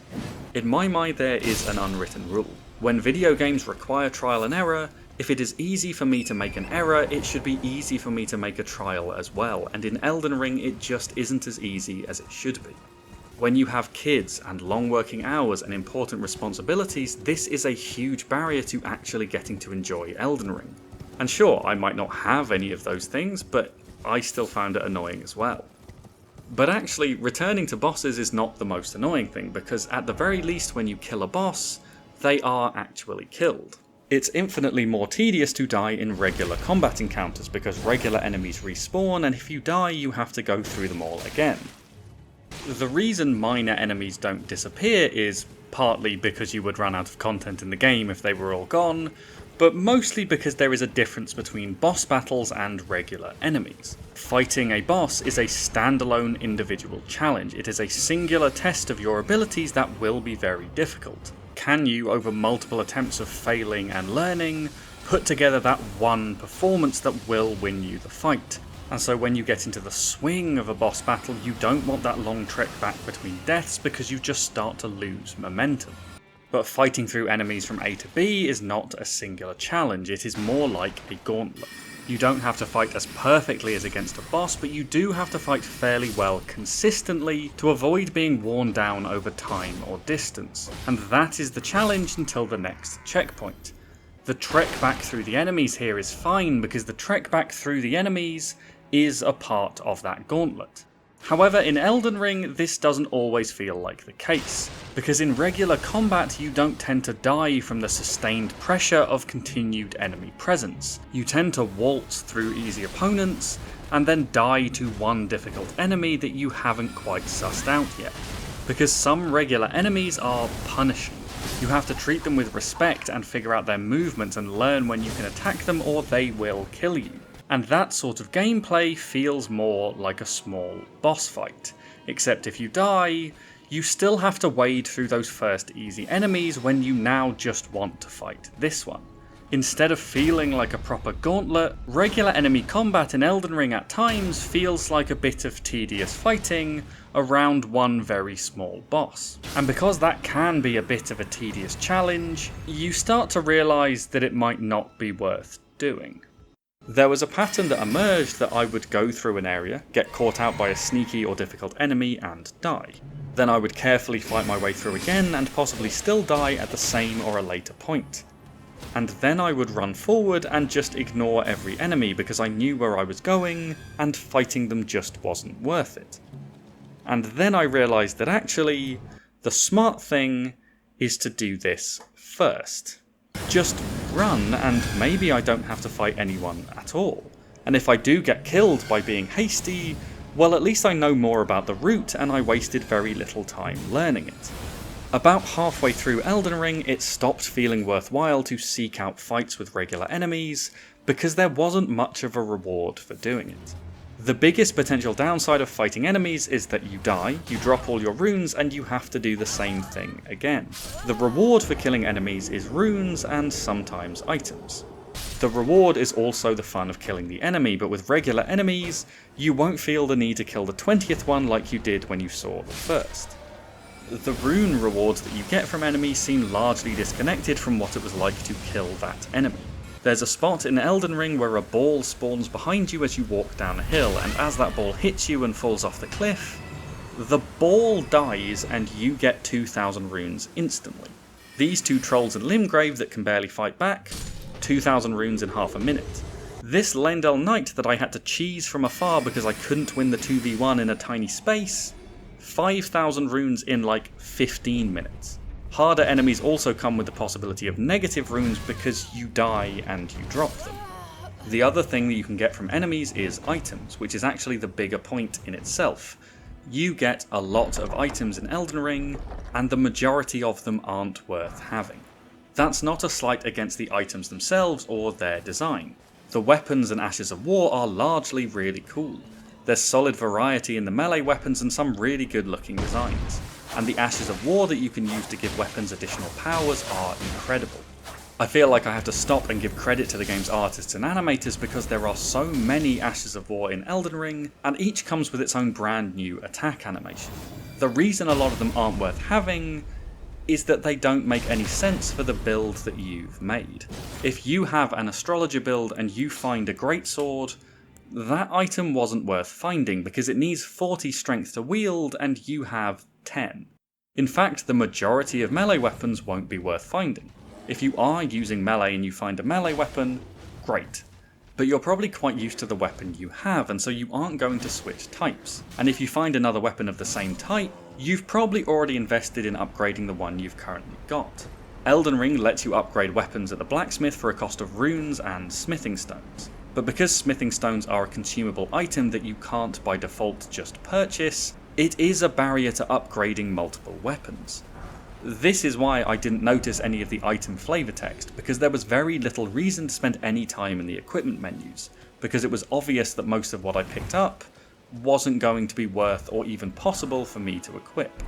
In my mind there is an unwritten rule. When video games require trial and error, if it is easy for me to make an error, it should be easy for me to make a trial as well, and in Elden Ring it just isn't as easy as it should be. When you have kids and long working hours and important responsibilities, this is a huge barrier to actually getting to enjoy Elden Ring. And sure, I might not have any of those things, but I still found it annoying as well. But actually, returning to bosses is not the most annoying thing, because at the very least when you kill a boss, they are actually killed. It's infinitely more tedious to die in regular combat encounters, because regular enemies respawn, and if you die you have to go through them all again. The reason minor enemies don't disappear is partly because you would run out of content in the game if they were all gone, but mostly because there is a difference between boss battles and regular enemies. Fighting a boss is a standalone individual challenge. It is a singular test of your abilities that will be very difficult. Can you, over multiple attempts of failing and learning, put together that one performance that will win you the fight? And so when you get into the swing of a boss battle, you don't want that long trek back between deaths, because you just start to lose momentum. But fighting through enemies from A to B is not a singular challenge, it is more like a gauntlet. You don't have to fight as perfectly as against a boss, but you do have to fight fairly well consistently to avoid being worn down over time or distance. And that is the challenge until the next checkpoint. The trek back through the enemies here is fine, because the trek back through the enemies is a part of that gauntlet. However, in Elden Ring, this doesn't always feel like the case, because in regular combat you don't tend to die from the sustained pressure of continued enemy presence. You tend to waltz through easy opponents, and then die to one difficult enemy that you haven't quite sussed out yet. Because some regular enemies are punishing. You have to treat them with respect and figure out their movements and learn when you can attack them, or they will kill you. And that sort of gameplay feels more like a small boss fight, except if you die, you still have to wade through those first easy enemies when you now just want to fight this one. Instead of feeling like a proper gauntlet, regular enemy combat in Elden Ring at times feels like a bit of tedious fighting around one very small boss. And because that can be a bit of a tedious challenge, you start to realise that it might not be worth doing. There was a pattern that emerged that I would go through an area, get caught out by a sneaky or difficult enemy and die. Then I would carefully fight my way through again and possibly still die at the same or a later point. And then I would run forward and just ignore every enemy because I knew where I was going and fighting them just wasn't worth it. And then I realised that actually, the smart thing is to do this first. Just run and maybe I don't have to fight anyone at all. And if I do get killed by being hasty, well at least I know more about the route and I wasted very little time learning it. About halfway through Elden Ring, it stopped feeling worthwhile to seek out fights with regular enemies because there wasn't much of a reward for doing it. The biggest potential downside of fighting enemies is that you die, you drop all your runes, and you have to do the same thing again. The reward for killing enemies is runes and sometimes items. The reward is also the fun of killing the enemy, but with regular enemies, you won't feel the need to kill the 20th one like you did when you saw the first. The rune rewards that you get from enemies seem largely disconnected from what it was like to kill that enemy. There's a spot in Elden Ring where a ball spawns behind you as you walk down a hill, and as that ball hits you and falls off the cliff, the ball dies and you get 2,000 runes instantly. These two trolls in Limgrave that can barely fight back, 2,000 runes in half a minute. This Lendel Knight that I had to cheese from afar because I couldn't win the 2v1 in a tiny space, 5,000 runes in like 15 minutes. Harder enemies also come with the possibility of negative runes because you die and you drop them. The other thing that you can get from enemies is items, which is actually the bigger point in itself. You get a lot of items in Elden Ring, and the majority of them aren't worth having. That's not a slight against the items themselves or their design. The weapons and Ashes of War are largely really cool. There's solid variety in the melee weapons and some really good looking designs. And the Ashes of War that you can use to give weapons additional powers are incredible. I feel like I have to stop and give credit to the game's artists and animators because there are so many Ashes of War in Elden Ring, and each comes with its own brand new attack animation. The reason a lot of them aren't worth having is that they don't make any sense for the build that you've made. If you have an astrologer build and you find a greatsword, that item wasn't worth finding because it needs 40 strength to wield and you have 10. In fact, the majority of melee weapons won't be worth finding. If you are using melee and you find a melee weapon, great. But you're probably quite used to the weapon you have, and so you aren't going to switch types. And if you find another weapon of the same type, you've probably already invested in upgrading the one you've currently got. Elden Ring lets you upgrade weapons at the blacksmith for a cost of runes and smithing stones. But because smithing stones are a consumable item that you can't by default just purchase, it is a barrier to upgrading multiple weapons. This is why I didn't notice any of the item flavor text, because there was very little reason to spend any time in the equipment menus, because it was obvious that most of what I picked up wasn't going to be worth or even possible for me to equip.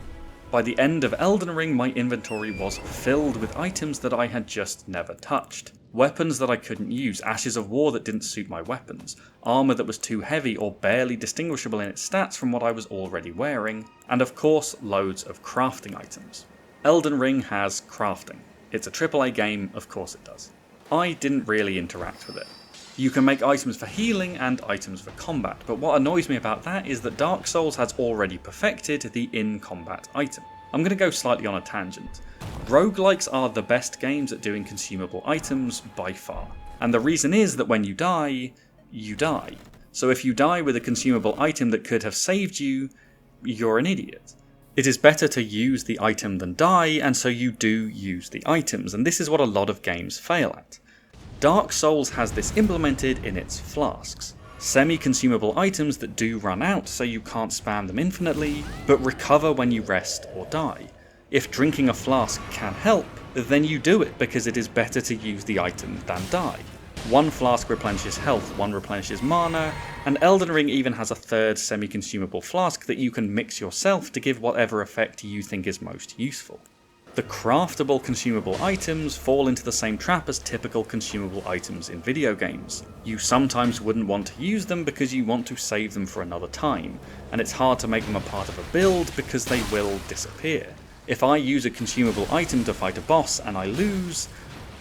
By the end of Elden Ring, my inventory was filled with items that I had just never touched. Weapons that I couldn't use, Ashes of War that didn't suit my weapons, armour that was too heavy or barely distinguishable in its stats from what I was already wearing, and of course loads of crafting items. Elden Ring has crafting. It's a AAA game, of course it does. I didn't really interact with it. You can make items for healing and items for combat, but what annoys me about that is that Dark Souls has already perfected the in-combat item. I'm going to go slightly on a tangent. Roguelikes are the best games at doing consumable items by far, and the reason is that when you die, you die. So if you die with a consumable item that could have saved you, you're an idiot. It is better to use the item than die, and so you do use the items, and this is what a lot of games fail at. Dark Souls has this implemented in its flasks. Semi-consumable items that do run out so you can't spam them infinitely, but recover when you rest or die. If drinking a flask can help, then you do it because it is better to use the item than die. One flask replenishes health, one replenishes mana, and Elden Ring even has a third semi-consumable flask that you can mix yourself to give whatever effect you think is most useful. The craftable consumable items fall into the same trap as typical consumable items in video games. You sometimes wouldn't want to use them because you want to save them for another time, and it's hard to make them a part of a build because they will disappear. If I use a consumable item to fight a boss and I lose,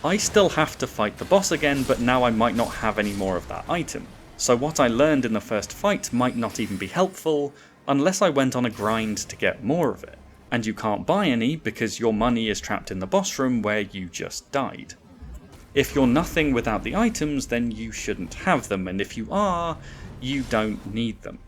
I still have to fight the boss again, but now I might not have any more of that item. So what I learned in the first fight might not even be helpful, unless I went on a grind to get more of it. And you can't buy any because your money is trapped in the boss room where you just died. If you're nothing without the items, then you shouldn't have them, and if you are, you don't need them.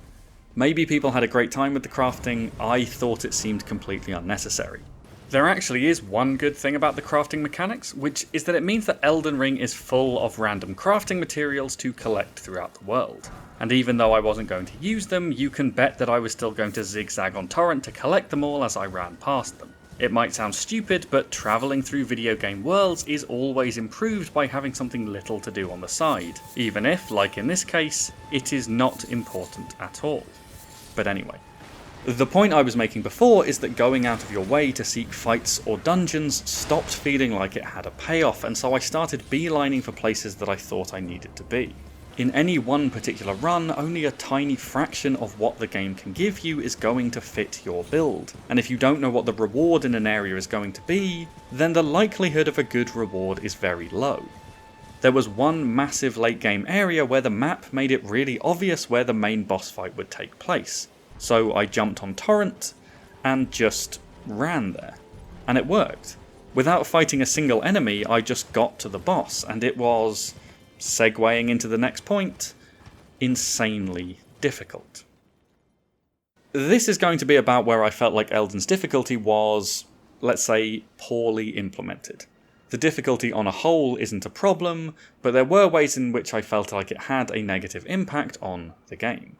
Maybe people had a great time with the crafting, I thought it seemed completely unnecessary. There actually is one good thing about the crafting mechanics, which is that it means that Elden Ring is full of random crafting materials to collect throughout the world. And even though I wasn't going to use them, you can bet that I was still going to zigzag on torrent to collect them all as I ran past them. It might sound stupid, but travelling through video game worlds is always improved by having something little to do on the side, even if, like in this case, it is not important at all. But anyway. The point I was making before is that going out of your way to seek fights or dungeons stopped feeling like it had a payoff, and so I started beelining for places that I thought I needed to be. In any one particular run, only a tiny fraction of what the game can give you is going to fit your build, and if you don't know what the reward in an area is going to be, then the likelihood of a good reward is very low. There was one massive late game area where the map made it really obvious where the main boss fight would take place, so I jumped on torrent and just ran there, and it worked. Without fighting a single enemy, I just got to the boss, and it was, segueing into the next point, insanely difficult. This is going to be about where I felt like Elden's difficulty was, let's say, poorly implemented. The difficulty on a whole isn't a problem, but there were ways in which I felt like it had a negative impact on the game.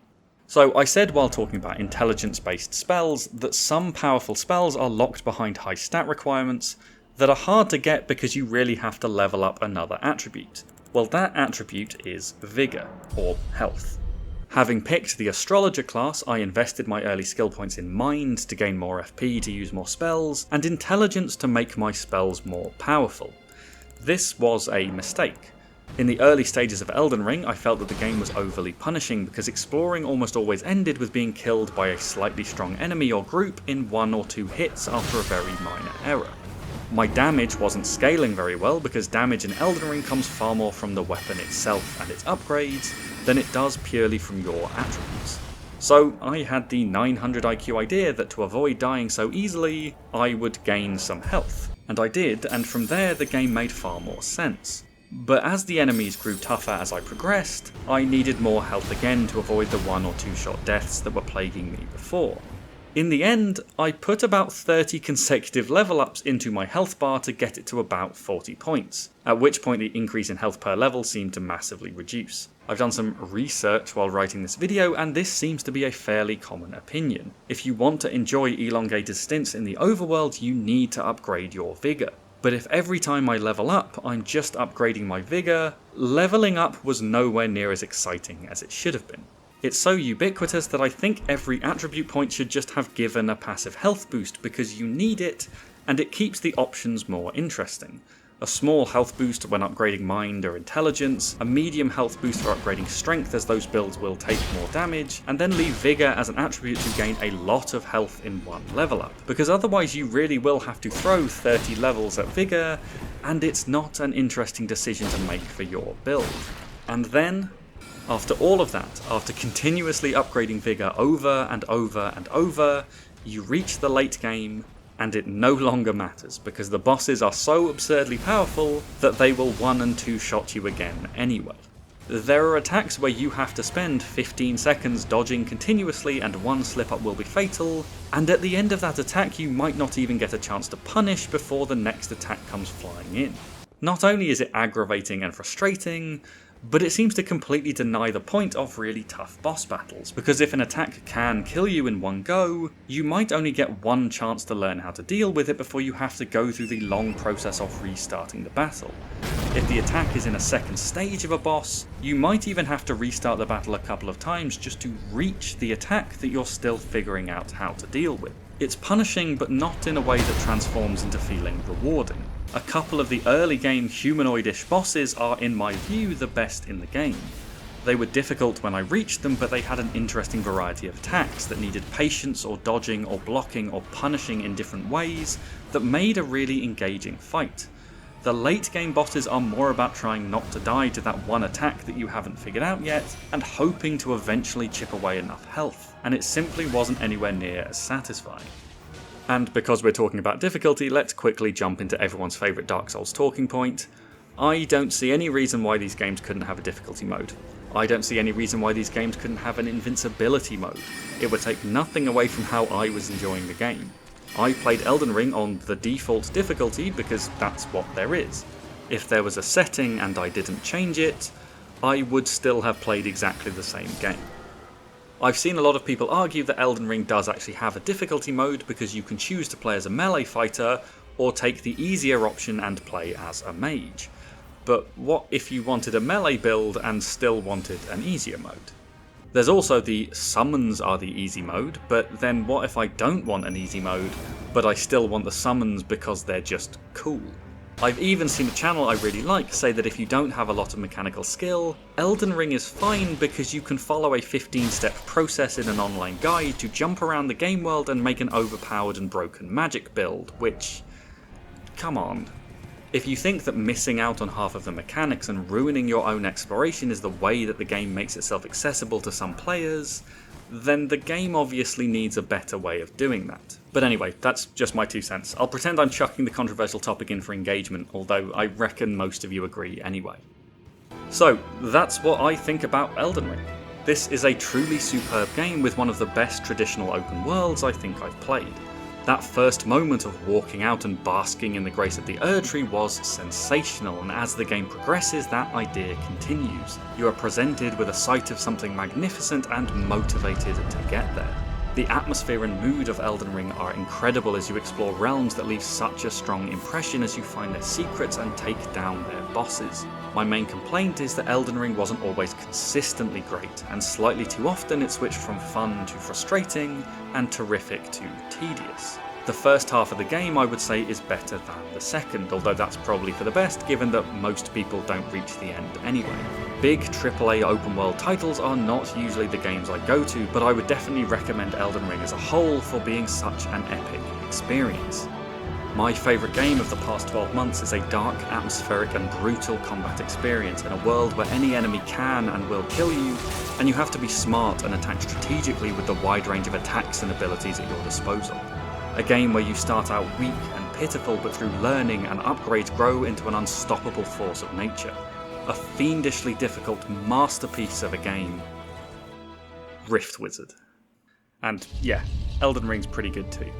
So I said while talking about intelligence-based spells that some powerful spells are locked behind high stat requirements that are hard to get because you really have to level up another attribute. Well, that attribute is Vigor, or health. Having picked the Astrologer class, I invested my early skill points in Mind to gain more FP to use more spells, and Intelligence to make my spells more powerful. This was a mistake. In the early stages of Elden Ring, I felt that the game was overly punishing because exploring almost always ended with being killed by a slightly strong enemy or group in 1 or 2 hits after a very minor error. My damage wasn't scaling very well because damage in Elden Ring comes far more from the weapon itself and its upgrades than it does purely from your attributes. So I had the 900 IQ idea that to avoid dying so easily, I would gain some health. And I did, and from there the game made far more sense. But as the enemies grew tougher as I progressed, I needed more health again to avoid the 1 or 2 shot deaths that were plaguing me before. In the end, I put about 30 consecutive level ups into my health bar to get it to about 40 points, at which point the increase in health per level seemed to massively reduce. I've done some research while writing this video, and this seems to be a fairly common opinion. If you want to enjoy elongated stints in the overworld, you need to upgrade your Vigor. But if every time I level up, I'm just upgrading my Vigor, leveling up was nowhere near as exciting as it should have been. It's so ubiquitous that I think every attribute point should just have given a passive health boost because you need it, and it keeps the options more interesting. A small health boost when upgrading Mind or Intelligence, a medium health boost for upgrading Strength as those builds will take more damage, and then leave Vigor as an attribute to gain a lot of health in one level up, because otherwise you really will have to throw 30 levels at Vigor, and it's not an interesting decision to make for your build. And then, after all of that, after continuously upgrading Vigor over and over and over, you reach the late game, and it no longer matters, because the bosses are so absurdly powerful that they will 1 and 2 shot you again anyway. There are attacks where you have to spend 15 seconds dodging continuously and one slip up will be fatal, and at the end of that attack you might not even get a chance to punish before the next attack comes flying in. Not only is it aggravating and frustrating, but it seems to completely deny the point of really tough boss battles, because if an attack can kill you in one go, you might only get one chance to learn how to deal with it before you have to go through the long process of restarting the battle. If the attack is in a second stage of a boss, you might even have to restart the battle a couple of times just to reach the attack that you're still figuring out how to deal with. It's punishing, but not in a way that transforms into feeling rewarding. A couple of the early game humanoid-ish bosses are, in my view, the best in the game. They were difficult when I reached them, but they had an interesting variety of attacks that needed patience or dodging or blocking or punishing in different ways that made a really engaging fight. The late game bosses are more about trying not to die to that one attack that you haven't figured out yet, and hoping to eventually chip away enough health, and it simply wasn't anywhere near as satisfying. And because we're talking about difficulty, let's quickly jump into everyone's favourite Dark Souls talking point. I don't see any reason why these games couldn't have a difficulty mode. I don't see any reason why these games couldn't have an invincibility mode. It would take nothing away from how I was enjoying the game. I played Elden Ring on the default difficulty because that's what there is. If there was a setting and I didn't change it, I would still have played exactly the same game. I've seen a lot of people argue that Elden Ring does actually have a difficulty mode because you can choose to play as a melee fighter or take the easier option and play as a mage. But what if you wanted a melee build and still wanted an easier mode? There's also the summons are the easy mode, but then what if I don't want an easy mode, but I still want the summons because they're just cool? I've even seen a channel I really like say that if you don't have a lot of mechanical skill, Elden Ring is fine because you can follow a 15-step process in an online guide to jump around the game world and make an overpowered and broken magic build, which... come on. If you think that missing out on half of the mechanics and ruining your own exploration is the way that the game makes itself accessible to some players, then the game obviously needs a better way of doing that. But anyway, that's just my 2 cents. I'll pretend I'm chucking the controversial topic in for engagement, although I reckon most of you agree anyway. So, that's what I think about Elden Ring. This is a truly superb game with one of the best traditional open worlds I think I've played. That first moment of walking out and basking in the grace of the Erdtree was sensational, and as the game progresses, that idea continues. You are presented with a sight of something magnificent and motivated to get there. The atmosphere and mood of Elden Ring are incredible as you explore realms that leave such a strong impression as you find their secrets and take down their bosses. My main complaint is that Elden Ring wasn't always consistently great, and slightly too often it switched from fun to frustrating, and terrific to tedious. The first half of the game I would say is better than the second, although that's probably for the best given that most people don't reach the end anyway. Big AAA open world titles are not usually the games I go to, but I would definitely recommend Elden Ring as a whole for being such an epic experience. My favourite game of the past 12 months is a dark, atmospheric and brutal combat experience in a world where any enemy can and will kill you, and you have to be smart and attack strategically with the wide range of attacks and abilities at your disposal. A game where you start out weak and pitiful, but through learning and upgrades grow into an unstoppable force of nature. A fiendishly difficult masterpiece of a game. Rift Wizard. And yeah, Elden Ring's pretty good too.